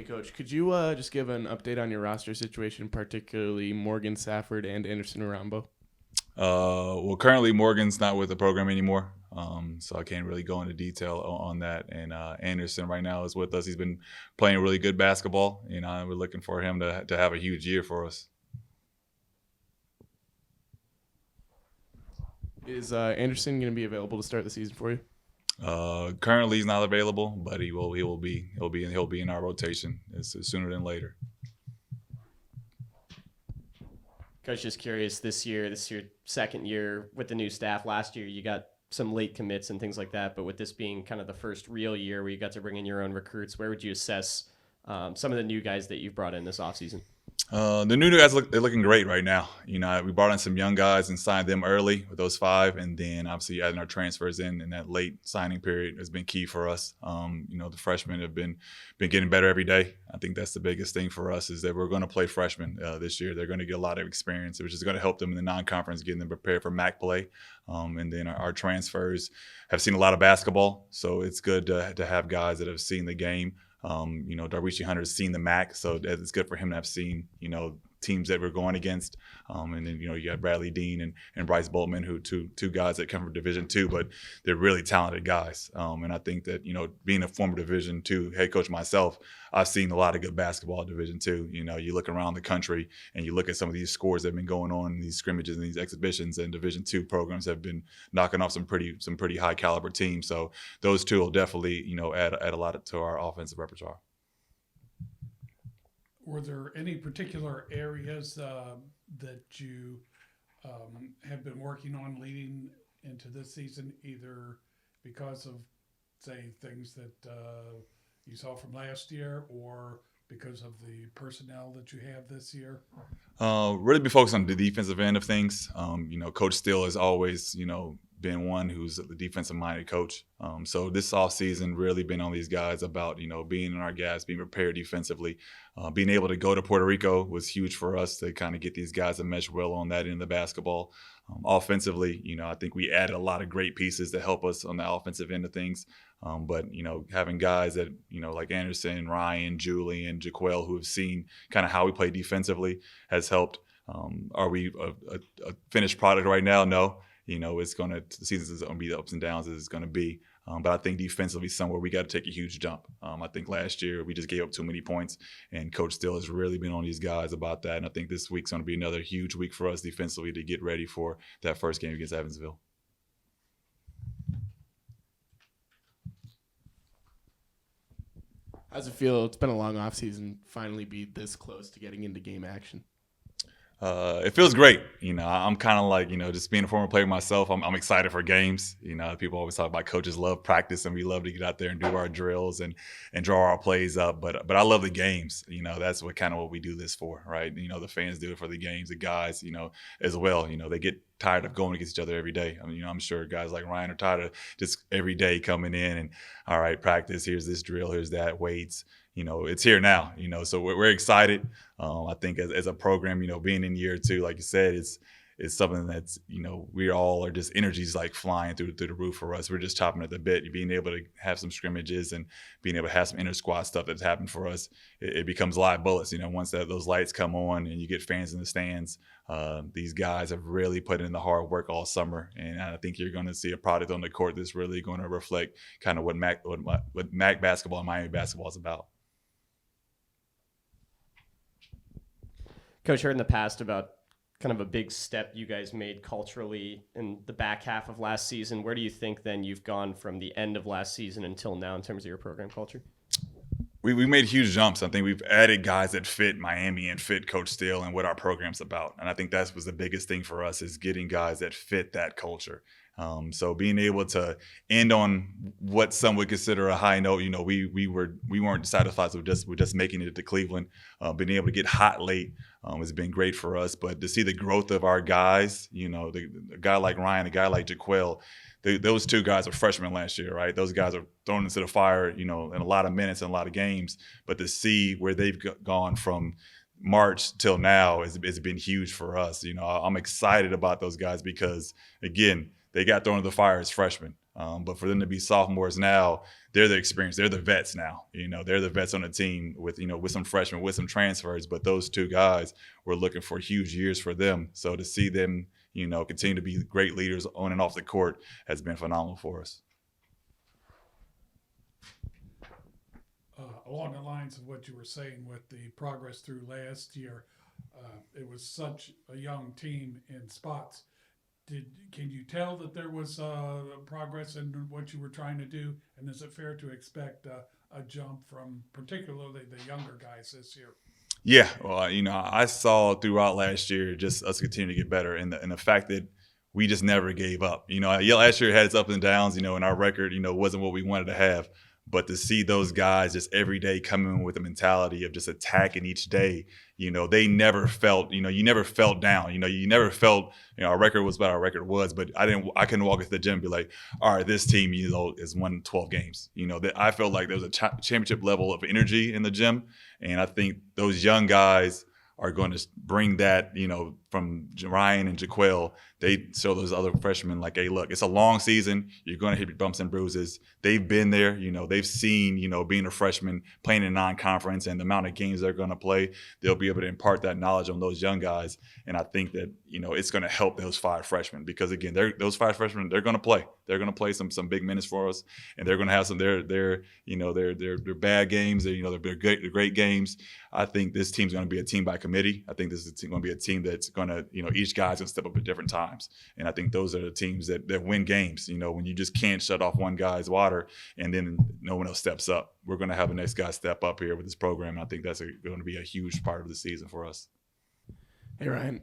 Coach. Could you just give an update on your roster situation, particularly Morgan Safford and Anderson Arambo? Well, currently Morgan's not with the program anymore, so I can't really go into detail on that. And Anderson right now is with us. He's been playing really good basketball, and we're looking for him to have a huge year for us. Is Anderson going to be available to start the season for you? Currently, he's not available, but he'll be in our rotation sooner than later. Coach, just curious, this is your second year with the new staff. Last year, you got some late commits and things like that, but with this being kind of the first real year where you got to bring in your own recruits, where would you assess some of the new guys that you've brought in this offseason? The new guys they're looking great right now. We brought in some young guys and signed them early with those 5, and then obviously adding our transfers in that late signing period has been key for us. The freshmen have been getting better every day. I think that's the biggest thing for us is that we're going to play freshmen this year. They're going to get a lot of experience, which is going to help them in the non-conference, getting them prepared for MAC play. And then our transfers have seen a lot of basketball, so it's good to have guys that have seen the game. Darwishi Hunter's seen the MAC, so it's good for him to have seen, teams that we're going against. And then, you got Bradley Dean and Bryce Boltman, who two guys that come from Division II, but they're really talented guys. And I think that, being a former Division II head coach myself, I've seen a lot of good basketball at Division II. You look around the country and you look at some of these scores that have been going on in these scrimmages and these exhibitions, and Division II programs have been knocking off some pretty high caliber teams. So those two will definitely, add a lot to our offensive repertoire. Were there any particular areas that you have been working on leading into this season, either because of, say, things that you saw from last year or because of the personnel that you have this year? Really be focused on the defensive end of things. Coach Steele has always, been one who's a defensive-minded coach. So this offseason really been on these guys about, being in our gas, being prepared defensively. Being able to go to Puerto Rico was huge for us to kind of get these guys to mesh well on that end of the basketball. Offensively, I think we added a lot of great pieces to help us on the offensive end of things. But having guys that, like Anderson, Ryan, Julian, Jaquel, who have seen kind of how we play defensively has helped. Are we a finished product right now? No. The season's going to be the ups and downs as it's going to be. But I think defensively somewhere we got to take a huge jump. I think last year we just gave up too many points, and Coach Steele has really been on these guys about that. And I think this week's going to be another huge week for us defensively to get ready for that first game against Evansville. How's it feel? It's been a long offseason, finally be this close to getting into game action. It feels great. I'm kind of like, just being a former player myself, I'm excited for games. People always talk about coaches love practice and we love to get out there and do our drills and draw our plays up. But I love the games. That's what we do this for, right? The fans do it for the games, the guys, as well. They get tired of going against each other every day. I'm sure guys like Ryan are tired of just every day coming in and, all right, practice, here's this drill, here's that, weights. It's here now, so we're excited. I think as a program, being in year 2, like you said, it's something that's, we all are just energies like flying through the roof for us. We're just chopping at the bit. Being able to have some scrimmages and being able to have some inter-squad stuff that's happened for us, it becomes live bullets. Once those lights come on and you get fans in the stands, these guys have really put in the hard work all summer. And I think you're going to see a product on the court that's really going to reflect kind of what MAC basketball and Miami basketball is about. Coach, heard in the past about kind of a big step you guys made culturally in the back half of last season. Where do you think then you've gone from the end of last season until now in terms of your program culture? We made huge jumps. I think we've added guys that fit Miami and fit Coach Steele and what our program's about. And I think that was the biggest thing for us is getting guys that fit that culture. So being able to end on what some would consider a high note, we weren't satisfied with just making it to Cleveland. Being able to get hot late has been great for us. But to see the growth of our guys, a guy like Ryan, a guy like Jaquel, those two guys are freshmen last year, right? Those guys are thrown into the fire, in a lot of minutes and a lot of games. But to see where they've gone from March till now has been huge for us. I'm excited about those guys because, again, they got thrown into the fire as freshmen. But for them to be sophomores now, they're the experience. They're the vets now. They're the vets on the team with some freshmen, with some transfers. But those two guys, we're looking for huge years for them. So to see them, continue to be great leaders on and off the court has been phenomenal for us. Along the lines of what you were saying with the progress through last year, it was such a young team in spots. Can you tell that there was progress in what you were trying to do? And is it fair to expect a jump from particularly the younger guys this year? Yeah, well, I saw throughout last year just us continue to get better, and the fact that we just never gave up. Last year had its ups and downs, and our record, wasn't what we wanted to have. But to see those guys just every day coming with a mentality of just attacking each day, they never felt, you never felt down. You never felt, our record was what our record was, but I couldn't walk into the gym and be like, all right, this team, is won 12 games. That I felt like there was a championship level of energy in the gym. And I think those young guys are going to bring that, from Ryan and Jaquel. They show those other freshmen like, hey, look, it's a long season. You're going to hit bumps and bruises. They've been there. They've seen, being a freshman, playing in non-conference and the amount of games they're going to play. They'll be able to impart that knowledge on those young guys. And I think that, it's going to help those 5 freshmen because, again, those 5 freshmen, they're going to play. They're going to play some big minutes for us, and they're going to have some their bad games. They're great games. I think this team's going to be a team by committee. I think this is going to be a team that's going to, each guy's going to step up at different times. And I think those are the teams that win games. When you just can't shut off one guy's water and then no one else steps up. We're going to have the next guy step up here with this program. And I think that's going to be a huge part of the season for us. Hey, Ryan,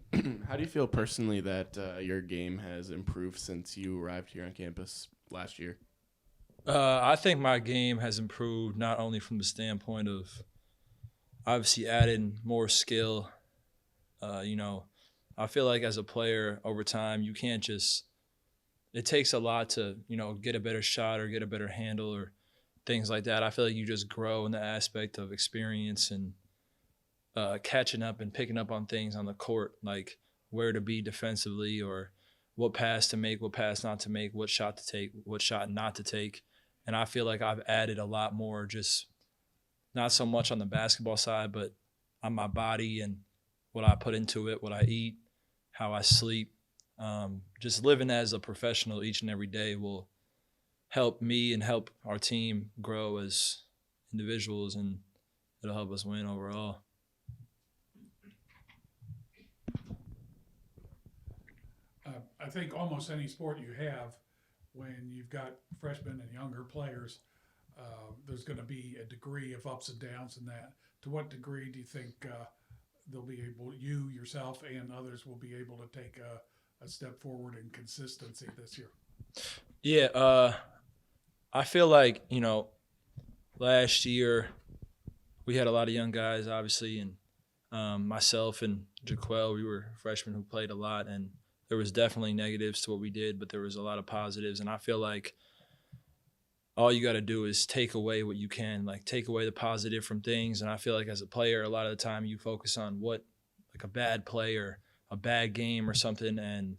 how do you feel personally that your game has improved since you arrived here on campus last year? I think my game has improved not only from the standpoint of obviously adding more skill. I feel like as a player over time, you can't just – it takes a lot to, get a better shot or get a better handle or things like that. I feel like you just grow in the aspect of experience and catching up and picking up on things on the court, like where to be defensively or what pass to make, what pass not to make, what shot to take, what shot not to take. And I feel like I've added a lot more, just not so much on the basketball side, but on my body and what I put into it, what I eat, how I sleep. Just living as a professional each and every day will help me and help our team grow as individuals, and it'll help us win overall. I think almost any sport you have, when you've got freshmen and younger players, there's going to be a degree of ups and downs in that. To what degree do you think they'll be able, you, yourself, and others will be able to take a step forward in consistency this year? Yeah, I feel like, last year we had a lot of young guys, obviously, and myself and Jaquel, we were freshmen who played a lot, and there was definitely negatives to what we did, but there was a lot of positives. And I feel like all you got to do is take away what you can, like take away the positive from things. And I feel like as a player, a lot of the time you focus on what, like a bad play or a bad game or something. And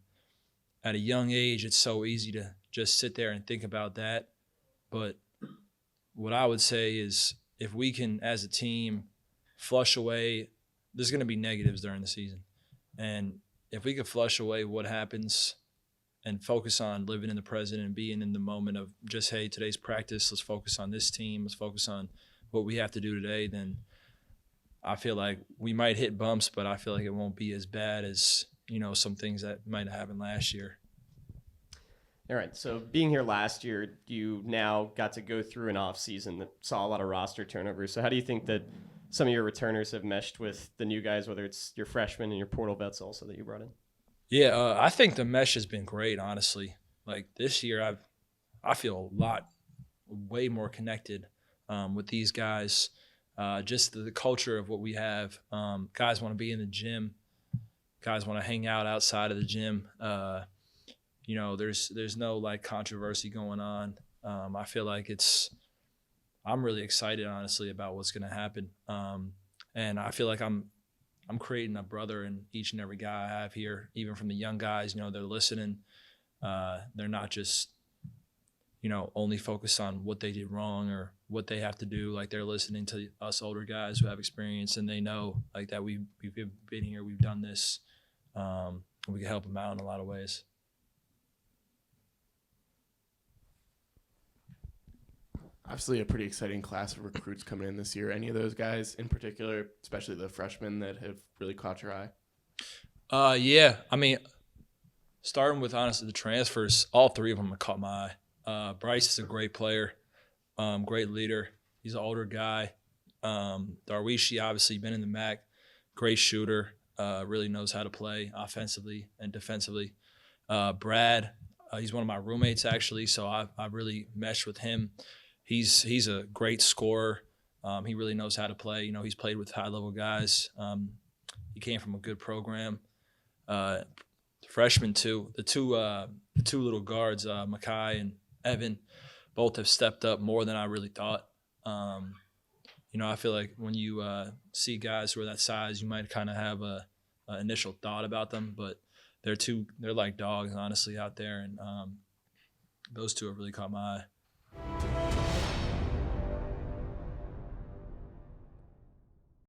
at a young age, it's so easy to just sit there and think about that. But what I would say is if we can, as a team, flush away, there's going to be negatives during the season. And if we could flush away what happens and focus on living in the present and being in the moment of just, hey, today's practice, let's focus on this team, let's focus on what we have to do today, then I feel like we might hit bumps, but I feel like it won't be as bad as, some things that might have happened last year. All right, so being here last year, you now got to go through an off season that saw a lot of roster turnover. So how do you think that some of your returners have meshed with the new guys, whether it's your freshmen and your portal vets also that you brought in? Yeah, I think the mesh has been great, honestly. Like this year, I feel way more connected with these guys. Just the culture of what we have. Guys want to be in the gym. Guys want to hang out outside of the gym. There's no like controversy going on. I feel like I'm really excited, honestly, about what's going to happen. And I feel like I'm creating a brother in each and every guy I have here, even from the young guys. They're listening. They're not just only focus on what they did wrong or what they have to do. Like they're listening to us older guys who have experience and they know like that we've been here, we've done this. We can help them out in a lot of ways. Obviously, a pretty exciting class of recruits coming in this year. Any of those guys in particular, especially the freshmen, that have really caught your eye? Yeah. I mean, starting with honestly the transfers, all three of them have caught my eye. Bryce is a great player, great leader. He's an older guy. Darwishi, obviously, been in the MAC, great shooter, really knows how to play offensively and defensively. Brad, he's one of my roommates actually, so I really meshed with him. He's a great scorer. He really knows how to play. He's played with high-level guys. He came from a good program. Freshmen too. The two little guards, Makai and Evan, both have stepped up more than I really thought. I feel like when you see guys who are that size, you might kind of have a initial thought about them, but they're like dogs, honestly, out there, and those two have really caught my eye.